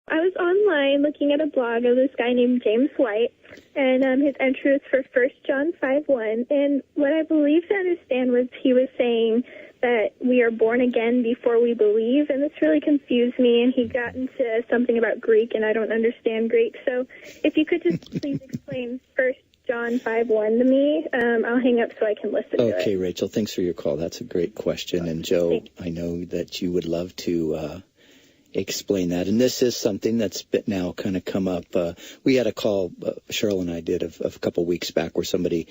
I was online looking at a blog of this guy named James White, and his entry was for 1 John 5:1. And what I believe to understand was he was saying that we are born again before we believe, and this really confused me. And he got into something about Greek, and I don't understand Greek. So if you could just please explain 1 John 5:1 to me, I'll hang up so I can listen to it. Okay, Rachel, thanks for your call. That's a great question. And Joe, I know that you would love to explain that. And this is something that's now kind of come up. We had a call, Cheryl and I did, of a couple weeks back where somebody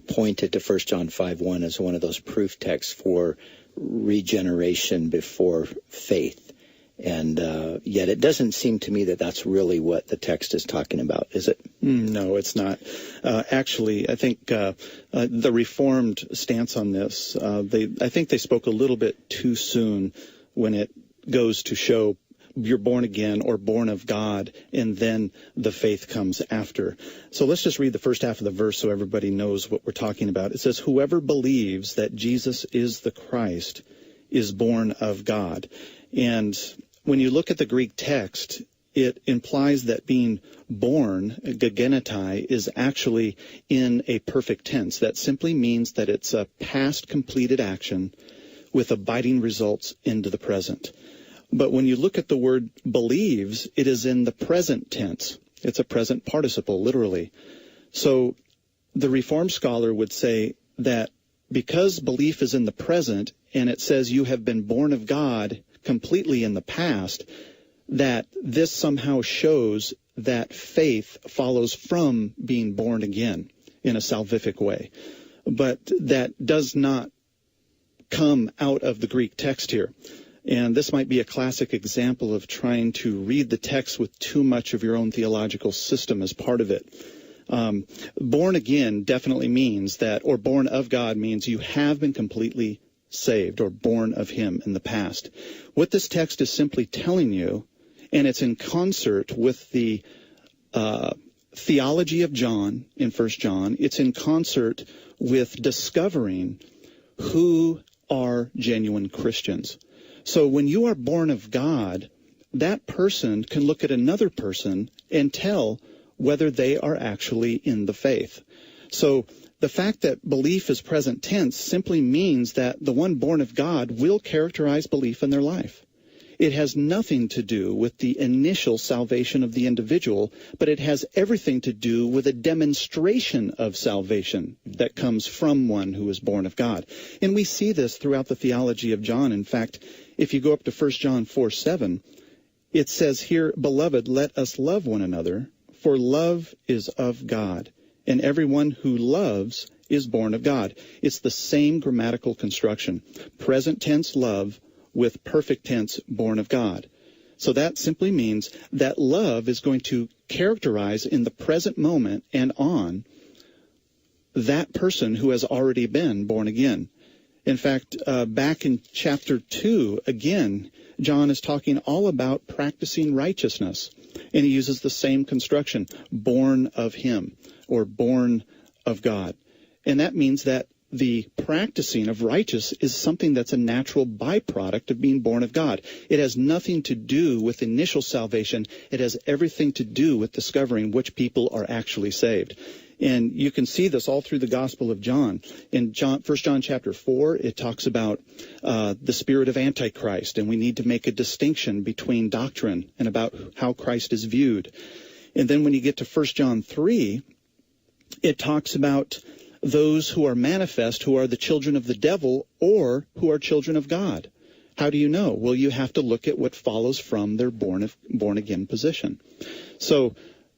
pointed to 1 John 5:1 as one of those proof texts for regeneration before faith. And yet it doesn't seem to me that that's really what the text is talking about, is it? No, it's not. Actually, I think the Reformed stance on this, I think they spoke a little bit too soon when it goes to show you're born again or born of God, and then the faith comes after. So let's just read the first half of the verse so everybody knows what we're talking about. It says, whoever believes that Jesus is the Christ is born of God. And when you look at the Greek text, it implies that being born, genetai, is actually in a perfect tense. That simply means that it's a past completed action with abiding results into the present. But when you look at the word believes, it is in the present tense. It's a present participle, literally. So the Reformed scholar would say that because belief is in the present, and it says you have been born of God completely in the past, that this somehow shows that faith follows from being born again in a salvific way. But that does not come out of the Greek text here. And this might be a classic example of trying to read the text with too much of your own theological system as part of it. Born again definitely means that, or born of God means you have been completely saved or born of him in the past. What this text is simply telling you, and it's in concert with the theology of John in 1 John, it's in concert with discovering who are genuine Christians. So when you are born of God, that person can look at another person and tell whether they are actually in the faith. So the fact that belief is present tense simply means that the one born of God will characterize belief in their life. It has nothing to do with the initial salvation of the individual, but it has everything to do with a demonstration of salvation that comes from one who is born of God. And we see this throughout the theology of John. In fact, if you go up to 1 John 4:7, it says here, "Beloved, let us love one another, for love is of God, and everyone who loves is born of God." It's the same grammatical construction. Present tense love with perfect tense born of God. So that simply means that love is going to characterize in the present moment and on that person who has already been born again. In fact, back in chapter 2, again, John is talking all about practicing righteousness. And he uses the same construction, born of him, or born of God. And that means that the practicing of righteous is something that's a natural byproduct of being born of God. It has nothing to do with initial salvation. It has everything to do with discovering which people are actually saved. And you can see this all through the Gospel of John. In 1 John chapter 4, it talks about the spirit of Antichrist, and we need to make a distinction between doctrine and about how Christ is viewed. And then when you get to 1 John 3, it talks about those who are manifest, who are the children of the devil, or who are children of God. How do you know? Well, you have to look at what follows from their born-again position. So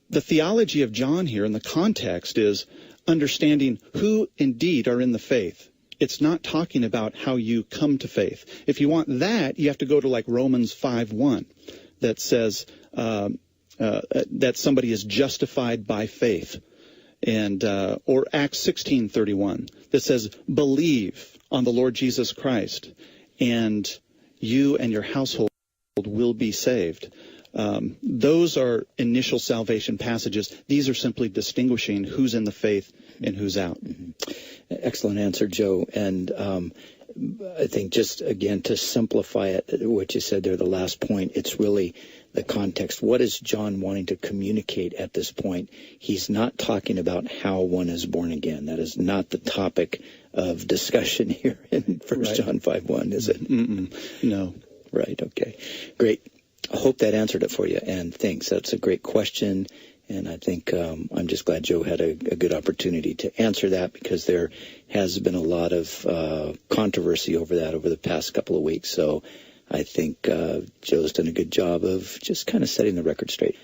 the theology of John here in the context is understanding who indeed are in the faith. It's not talking about how you come to faith. If you want that, you have to go to like Romans 5:1 that says that somebody is justified by faith. And or Acts 16:31 that says, "Believe on the Lord Jesus Christ, and you and your household will be saved." Those are initial salvation passages. These are simply distinguishing who's in the faith and who's out. Mm-hmm. Excellent answer, Joe. And I think just, again, to simplify it, what you said there, the last point, it's really the context. What is John wanting to communicate at this point? He's not talking about how one is born again. That is not the topic of discussion here in 1 John 5:1, is it? No. Right, okay. Great. I hope that answered it for you, and thanks. That's a great question, and I think I'm just glad Joe had a good opportunity to answer that, because there has been a lot of controversy over that over the past couple of weeks. So I think Joe's done a good job of just kind of setting the record straight.